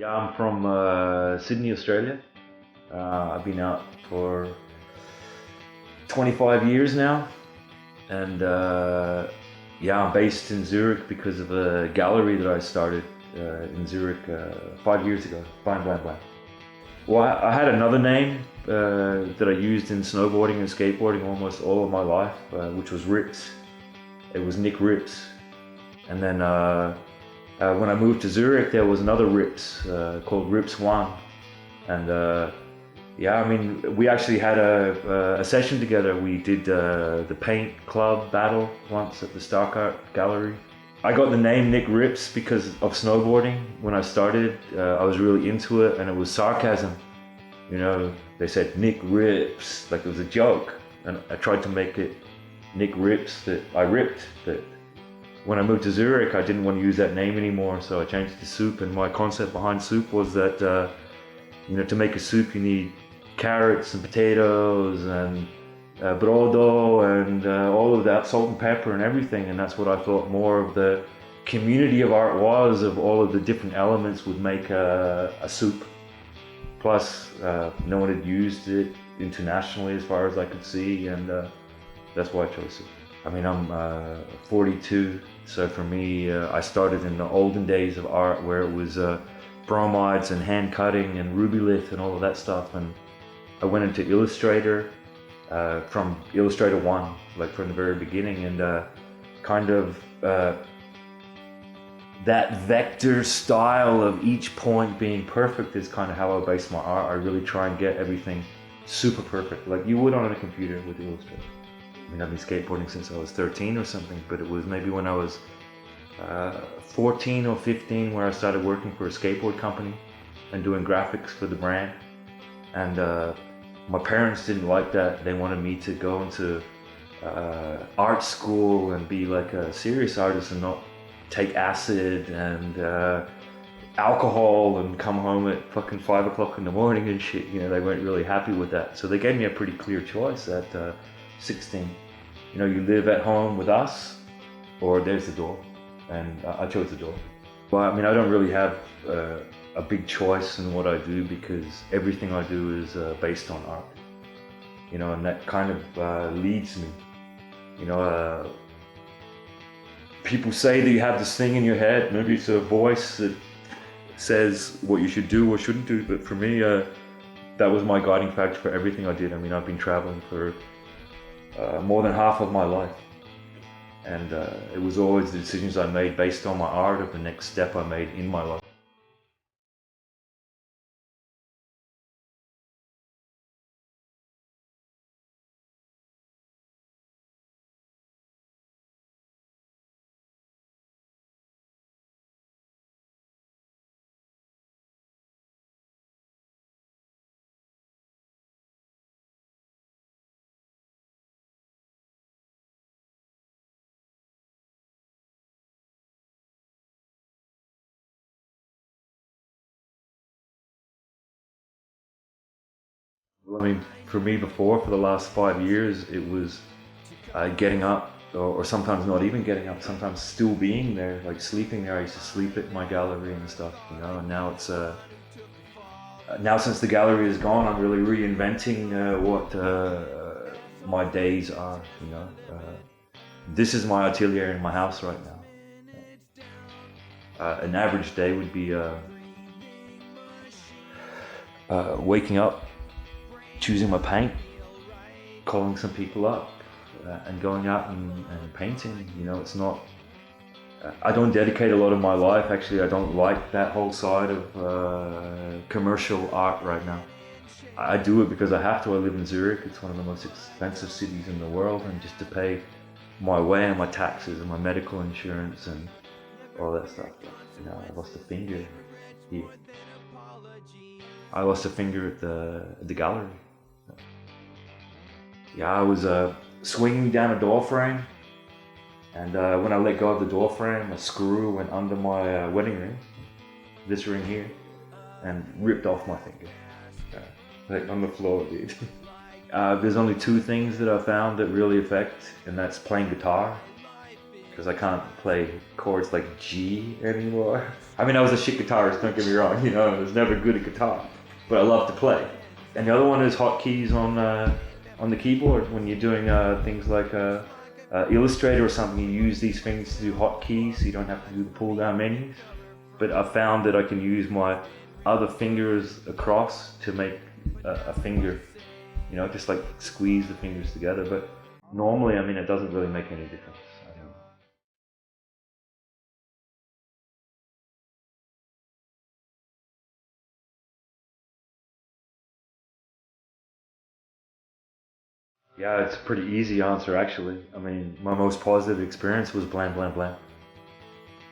Yeah, I'm from Sydney, Australia. I've been out for 25 years now, and yeah, I'm based in Zurich because of a gallery that I started in Zurich 5 years ago, BlamBlamBlam. Well, I had another name that I used in snowboarding and skateboarding almost all of my life, which was Rips. It was Nick Rips. And then when I moved to Zurich, there was another Rips called Rips One. And yeah, I mean, we actually had a session together. We did the paint club battle once at the Street-Art-Galerie. I got the name Nick Rips because of snowboarding. When I started, I was really into it, and it was sarcasm. You know, they said Nick Rips, like it was a joke. And I tried to make it Nick Rips, that I ripped. But when I moved to Zurich, I didn't want to use that name anymore, so I changed it to Soup. And my concept behind Soup was that, you know, to make a soup, you need carrots and potatoes and brodo and all of that, salt and pepper and everything. And that's what I thought more of the community of art was, of all of the different elements would make a soup. Plus, no one had used it internationally as far as I could see, and that's why I chose it. I mean, I'm 42, so for me, I started in the olden days of art where it was bromides and hand cutting and ruby lith and all of that stuff, and I went into Illustrator from Illustrator 1, like from the very beginning, and kind of that vector style of each point being perfect is kind of how I base my art. I really try and get everything super perfect, like you would on a computer with Illustrator. I mean, I've been skateboarding since I was 13 or something, but it was maybe when I was 14 or 15 where I started working for a skateboard company and doing graphics for the brand. And my parents didn't like that. They wanted me to go into art school and be like a serious artist and not take acid and alcohol and come home at fucking 5 o'clock in the morning and shit. You know, they weren't really happy with that. So they gave me a pretty clear choice at 16. You know, you live at home with us or there's the door. And I chose the door. Well, I mean, I don't really have a big choice in what I do because everything I do is based on art. You know, and that kind of leads me. You know, people say that you have this thing in your head, maybe it's a voice that says what you should do or shouldn't do, but for me, that was my guiding factor for everything I did. I mean, I've been traveling for more than half of my life. And it was always the decisions I made based on my art of the next step I made in my life. Well, I mean, for me before, for the last 5 years, it was getting up, or sometimes not even getting up, sometimes still being there, like sleeping there. I used to sleep at my gallery and stuff, you know, and now it's, now since the gallery is gone, I'm really reinventing what my days are, you know. This is my atelier in my house right now. An average day would be waking up, choosing my paint, calling some people up, and going out and painting. You know, it's not, I don't dedicate a lot of my life, actually. I don't like that whole side of commercial art right now. I do it because I have to. I live in Zurich. It's one of the most expensive cities in the world, and just to pay my way and my taxes and my medical insurance and all that stuff. You know, I lost a finger here. I lost a finger at the gallery. Yeah, I was swinging down a door frame, and when I let go of the door frame, a screw went under my wedding ring, this ring here, and ripped off my finger. Like on the floor, dude. There's only two things that I found that really affect, and that's playing guitar because I can't play chords like G anymore. I mean, I was a shit guitarist, don't get me wrong, you know, I was never good at guitar, but I love to play. And the other one is hotkeys on the keyboard. When you're doing things like Illustrator or something, you use these things to do hotkeys, so you don't have to do the pull down menus. But I found that I can use my other fingers across to make a finger, you know, just like squeeze the fingers together. But normally, I mean, it doesn't really make any difference. Yeah, it's a pretty easy answer actually. I mean, my most positive experience was BlamBlamBlam.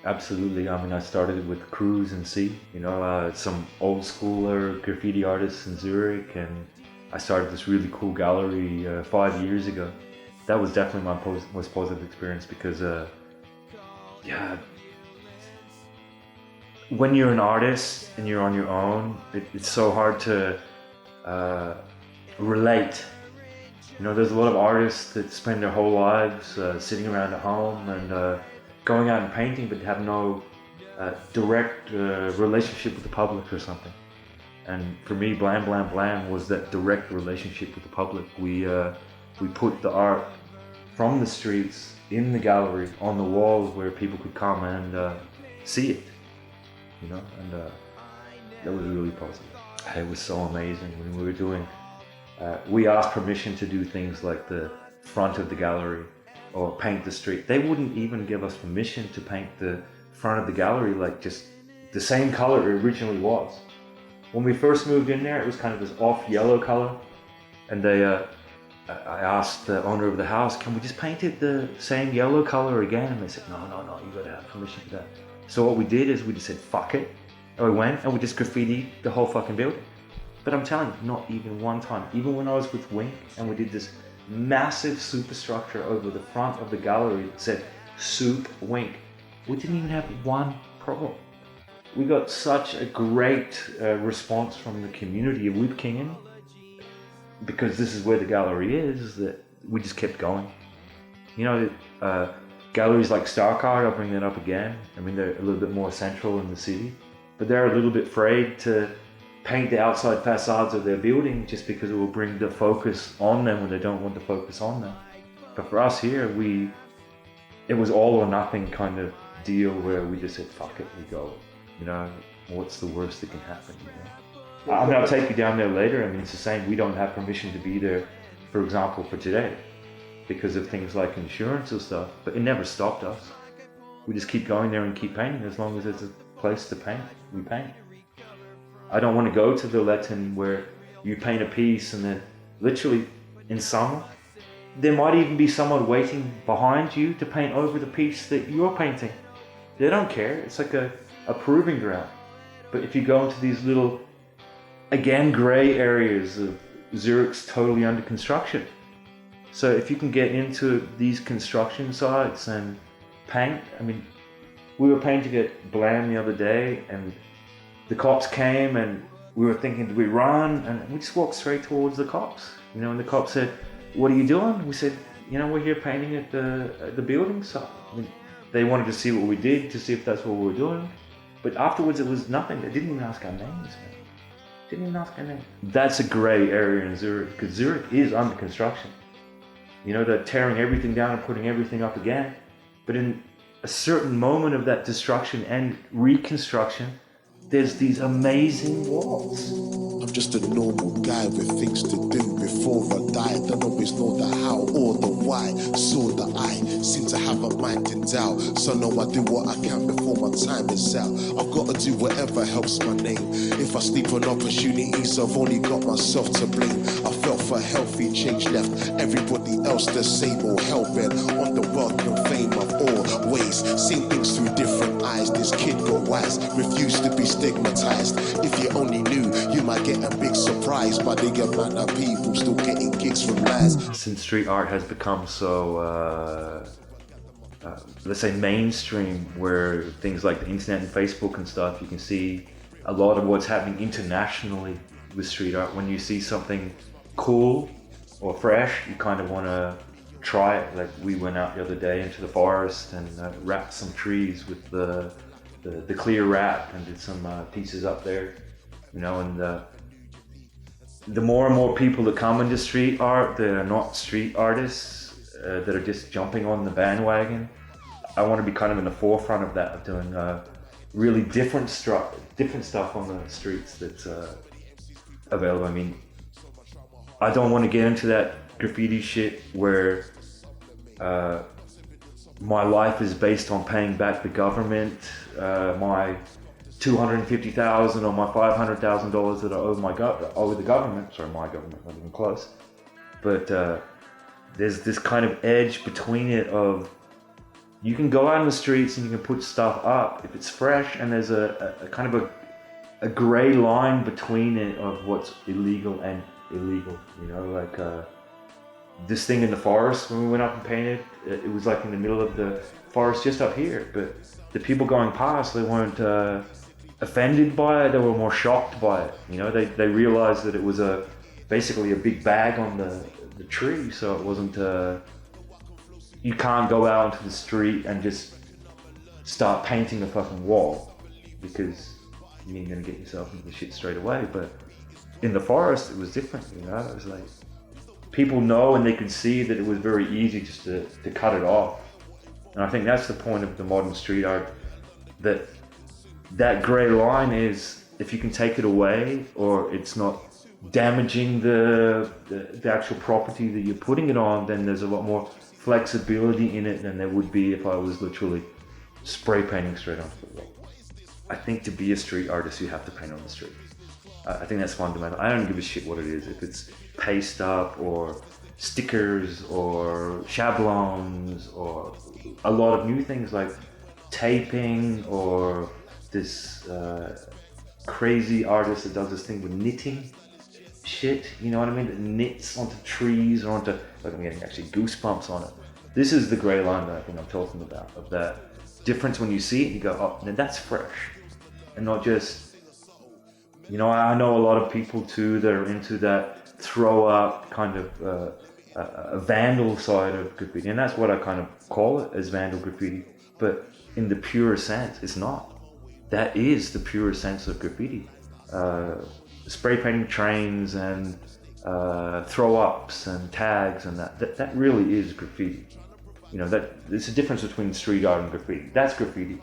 Absolutely. I mean, I started with Cruise and C, you know, some old schooler graffiti artists in Zurich, and I started this really cool gallery 5 years ago. That was definitely my most positive experience because, yeah, when you're an artist and you're on your own, it's so hard to relate. You know, there's a lot of artists that spend their whole lives sitting around at home and going out and painting, but have no direct relationship with the public or something. And for me, BlamBlamBlam was that direct relationship with the public. We put the art from the streets in the gallery on the walls where people could come and see it. You know, and that was really positive. It was so amazing when we were doing. We asked permission to do things like the front of the gallery or paint the street. They wouldn't even give us permission to paint the front of the gallery like just the same color it originally was. When we first moved in there, it was kind of this off yellow color, and I asked the owner of the house, can we just paint it the same yellow color again? And they said, no, you gotta have permission for that. So what we did is we just said, fuck it. And we went and we just graffitied the whole fucking building. But I'm telling you, not even one time. Even when I was with Wink and we did this massive superstructure over the front of the gallery that said Soup Wink, we didn't even have one problem. We got such a great response from the community of Wipkingen, because this is where the gallery is, that we just kept going. You know, galleries like Starcard, I'll bring that up again. I mean, they're a little bit more central in the city, but they're a little bit afraid to paint the outside facades of their building just because it will bring the focus on them when they don't want the focus on them. But for us here, it was all or nothing kind of deal where we just said, fuck it, we go. You know, what's the worst that can happen? You know? I mean, I'll take you down there later. I mean, it's the same. We don't have permission to be there, for example, for today, because of things like insurance or stuff, but it never stopped us. We just keep going there and keep painting. As long as there's a place to paint, we paint. I don't want to go to the Latin where you paint a piece and then literally in summer, there might even be someone waiting behind you to paint over the piece that you're painting. They don't care. It's like a proving ground. But if you go into these little, again, grey areas of Zurich's totally under construction. So if you can get into these construction sites and paint, I mean, we were painting at Blam the other day and the cops came and we were thinking, do we run? And we just walked straight towards the cops. You know, and the cops said, what are you doing? We said, you know, we're here painting at the building site. I mean, they wanted to see what we did, to see if that's what we were doing. But afterwards it was nothing. They didn't even ask our names, man. Didn't even ask our names. That's a grey area in Zurich, because Zurich is under construction. You know, they're tearing everything down and putting everything up again. But in a certain moment of that destruction and reconstruction, there's these amazing walls. I'm just a normal guy with things to do before I die. Don't always know the how or the why. Saw the I seem to have a mind in doubt. So now I do what I can before my time is out. I've got to do whatever helps my name. If I sleep on opportunities, I've only got myself to blame. I felt for healthy change left. Everybody else the same or hell-bent on the wealth and fame I've always seen things through different eyes. This kid got wise, refused to be stigmatized. If you only knew, you might get a big surprise by the amount of people still getting kicks from lies. Since street art has become so, let's say mainstream, where things like the internet and Facebook and stuff, you can see a lot of what's happening internationally with street art. When you see something cool or fresh, you kind of want to try it. Like we went out the other day into the forest and wrapped some trees with the clear wrap and did some pieces up there, you know. And the more and more people that come into street art that are not street artists, that are just jumping on the bandwagon, I want to be kind of in the forefront of that, of doing really different stuff on the streets that's available. I mean, I don't want to get into that graffiti shit where my life is based on paying back the government, my $250,000 or my $500,000 that I owe the government. Sorry, my government, not even close. But there's this kind of edge between it of, you can go out in the streets and you can put stuff up if it's fresh, and there's a kind of a gray line between it of what's illegal and illegal, you know. Like this thing in the forest, when we went up and painted, it was like in the middle of the forest just up here, but the people going past, they weren't offended by it, they were more shocked by it, you know. They realized that it was basically a big bag on the tree, so it wasn't you can't go out into the street and just start painting a fucking wall, because you ain't gonna get yourself into the shit straight away. But in the forest, it was different, you know. It was like, people know and they could see that it was very easy just to cut it off. And I think that's the point of the modern street art, that grey line is, if you can take it away, or it's not damaging the actual property that you're putting it on, then there's a lot more flexibility in it than there would be if I was literally spray painting straight onto the wall. I think to be a street artist, you have to paint on the street. I think that's fundamental. I don't give a shit what it is, if it's paste up or stickers or shablons or a lot of new things like taping, or this crazy artist that does this thing with knitting shit, you know what I mean? That knits onto trees or onto, like, I'm getting actually goosebumps on it. This is the grey line that I think I'm talking about, of that difference when you see it, you go, oh, now that's fresh. And not just, you know, I know a lot of people too that are into that throw up kind of a vandal side of graffiti, and that's what I kind of call it, as vandal graffiti. But in the pure sense, it's not. That is the pure sense of graffiti. Spray painting trains and throw ups and tags and that really is graffiti. You know, that there's a difference between street art and graffiti. That's graffiti.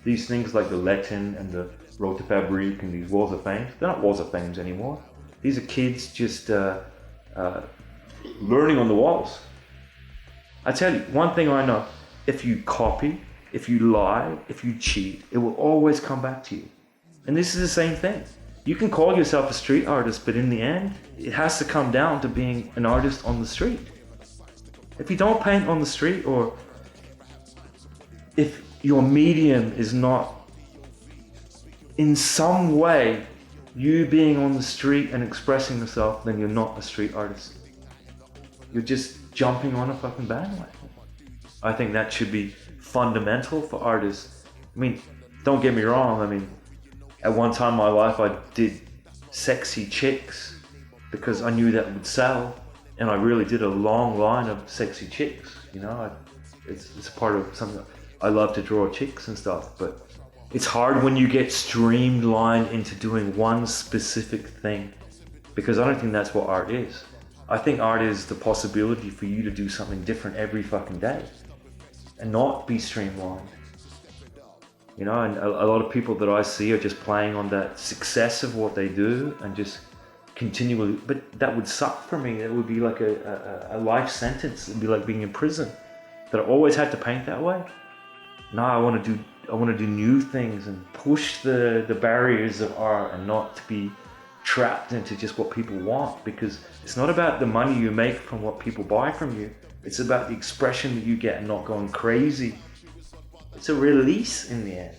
These things like the Latin and the Rote Fabrik and these walls of fame, they're not walls of fames anymore. These are kids just learning on the walls. I tell you, one thing I know, if you copy, if you lie, if you cheat, it will always come back to you. And this is the same thing. You can call yourself a street artist, but in the end, it has to come down to being an artist on the street. If you don't paint on the street, or if your medium is not in some way you being on the street and expressing yourself, then you're not a street artist. You're just jumping on a fucking bandwagon. I think that should be fundamental for artists. I mean, don't get me wrong, I mean, at one time in my life I did sexy chicks because I knew that would sell, and I really did a long line of sexy chicks, you know. It's part of something. I love to draw chicks and stuff, but it's hard when you get streamlined into doing one specific thing, because I don't think that's what art is. I think art is the possibility for you to do something different every fucking day and not be streamlined. You know, and a lot of people that I see are just playing on that success of what they do and just continually, but that would suck for me. It would be like a life sentence. It'd be like being in prison, that I always had to paint that way. No, I want to do new things and push the barriers of art, and not to be trapped into just what people want, because it's not about the money you make from what people buy from you. It's about the expression that you get and not going crazy. It's a release in the end.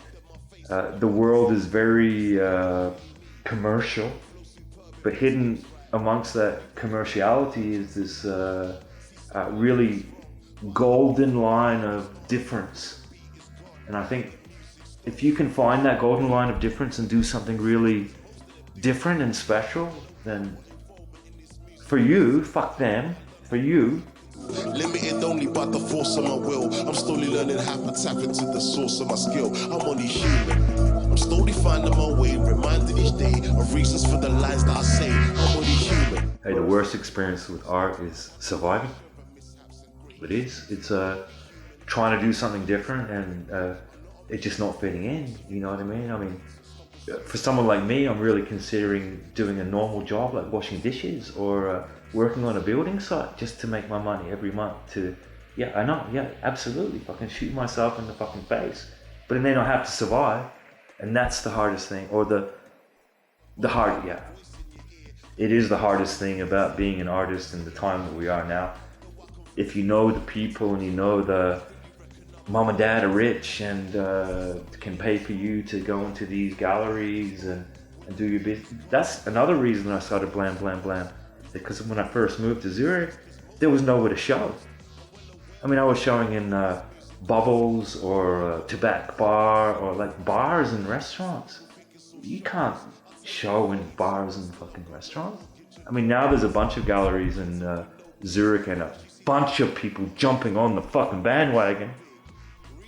The world is very commercial, but hidden amongst that commerciality is this really golden line of difference. And I think if you can find that golden line of difference and do something really different and special, then for you, fuck them, for you, Limited only by the force of my will. I'm slowly learning how to tap into the source of my skill. I'm only human. I'm slowly finding my way, reminded each day of reasons for the lies that I say. I'm only human. Hey, the worst experience with art is surviving. It is. It's trying to do something different and it's just not fitting in. You know what I mean? I mean, for someone like me, I'm really considering doing a normal job like washing dishes or working on a building site just to make my money every month to, yeah, I know, yeah, absolutely, fucking shoot myself in the fucking face. But then I have to survive, and that's the hardest thing, or yeah. It is the hardest thing about being an artist in the time that we are now. If you know the people and you know the mom and dad are rich and can pay for you to go into these galleries and do your business. That's another reason I started BlamBlamBlam. Because when I first moved to Zurich, there was nowhere to show. I mean, I was showing in Bubbles or Tobacco Bar or like bars and restaurants. You can't show in bars and fucking restaurants. I mean, now there's a bunch of galleries in Zurich and a bunch of people jumping on the fucking bandwagon.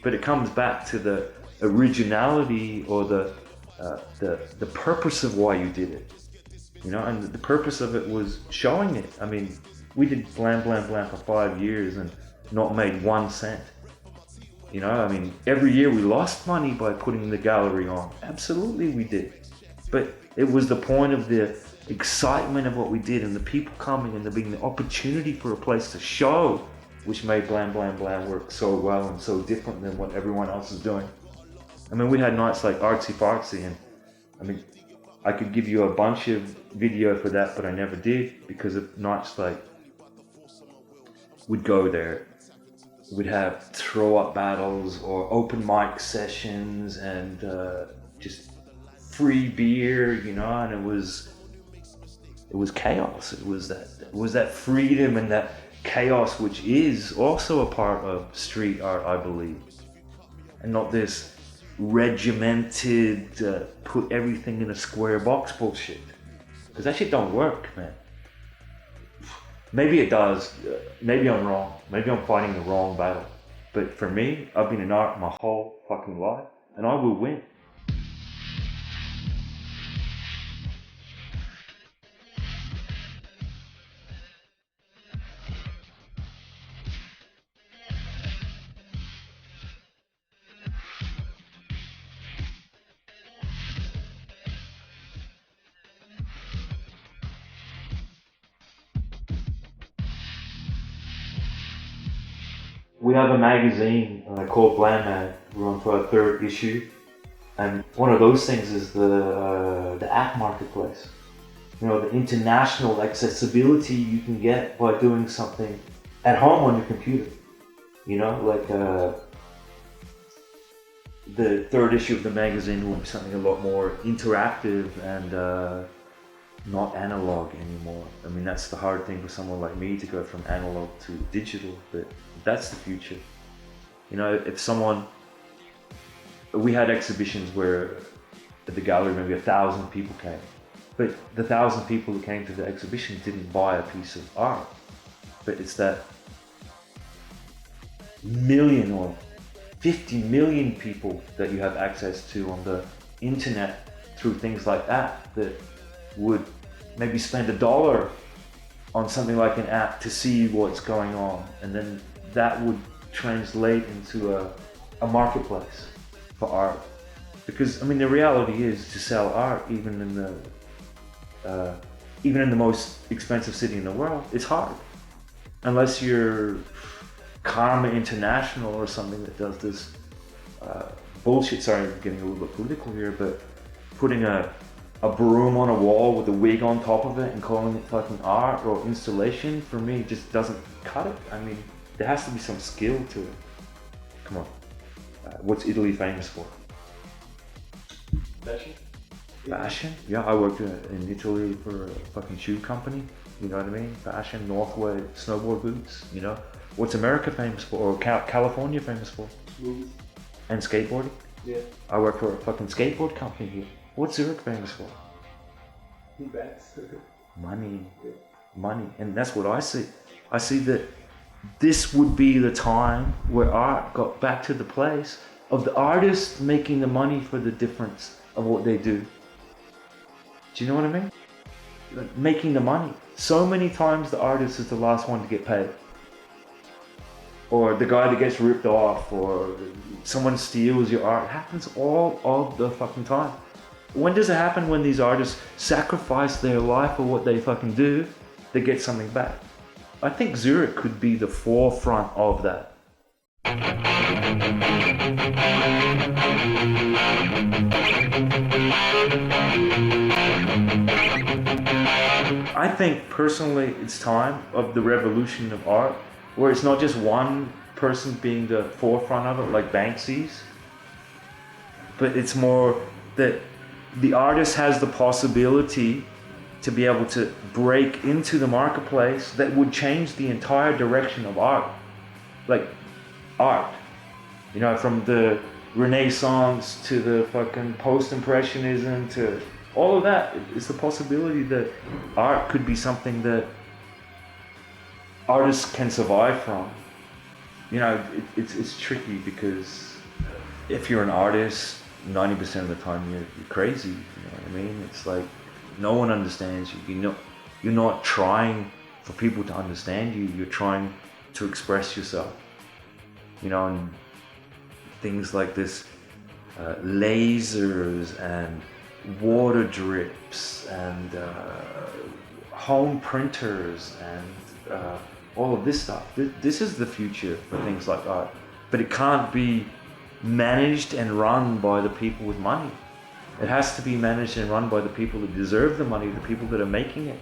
But it comes back to the originality or the purpose of why you did it, you know. And the purpose of it was showing it. I mean, we did BlamBlamBlam for 5 years and not made 1 cent. You know, I mean, every year we lost money by putting the gallery on. Absolutely, we did. But it was the point of the excitement of what we did and the people coming and there being the opportunity for a place to show, which made BlamBlamBlam work so well and so different than what everyone else is doing. I mean, we had nights like Artsy Fartsy, and I mean, I could give you a bunch of video for that, but I never did because of nights like, we'd go there, we'd have throw up battles or open mic sessions and just free beer, you know, and it was chaos. It was that freedom and that chaos, which is also a part of street art, I believe, and not this regimented put everything in a square box bullshit, because that shit don't work, man. Maybe it does, maybe I'm wrong, maybe I'm fighting the wrong battle, but for me, I've been in art my whole fucking life and I will win. We have a magazine called Blam Mag. We're on to our 3rd issue, and one of those things is the app marketplace. You know, the international accessibility you can get by doing something at home on your computer. You know, like the 3rd issue of the magazine will be something a lot more interactive and not analog anymore. I mean, that's the hard thing for someone like me to go from analog to digital, but that's the future. You know, if someone, we had exhibitions where at the gallery maybe 1,000 people came, but the 1,000 people who came to the exhibition didn't buy a piece of art, but it's that million or 50 million people that you have access to on the internet through things like that would maybe spend $1 on something like an app to see what's going on, and then that would translate into a marketplace for art. Because I mean, the reality is to sell art, even in the most expensive city in the world, it's hard, unless you're Karma International or something that does this bullshit. Sorry, I'm getting a little bit political here, but putting a broom on a wall with a wig on top of it and calling it fucking art or installation, for me, just doesn't cut it. I mean, there has to be some skill to it. Come on. What's Italy famous for? Fashion? Fashion? Yeah, I worked in Italy for a fucking shoe company. You know what I mean? Fashion, Northway, snowboard boots, you know? What's America famous for, or California famous for? Movies. And skateboarding? Yeah. I work for a fucking skateboard company here. What's Zurich famous for? Bags. Money. Yeah. Money. And that's what I see. I see that this would be the time where art got back to the place of the artist making the money for the difference of what they do. Do you know what I mean? Like making the money. So many times the artist is the last one to get paid. Or the guy that gets ripped off, or someone steals your art. It happens all of the fucking time. When does it happen? When these artists sacrifice their life for what they fucking do, they get something back. I think Zurich could be the forefront of that. I think personally it's time of the revolution of art, where it's not just one person being the forefront of it, like Banksy's, but it's more that the artist has the possibility to be able to break into the marketplace that would change the entire direction of art. Like art, you know, from the Renaissance to the fucking post-impressionism to all of that. It's the possibility that art could be something that artists can survive from. You know, it's tricky because if you're an artist, 90% of the time you're crazy, you know what I mean? It's like no one understands you. You're not trying for people to understand you, you're trying to express yourself. You know, and things like this, lasers and water drips and home printers and all of this stuff. This is the future for things like art, but it can't be managed and run by the people with money. It has to be managed and run by the people that deserve the money, the people that are making it.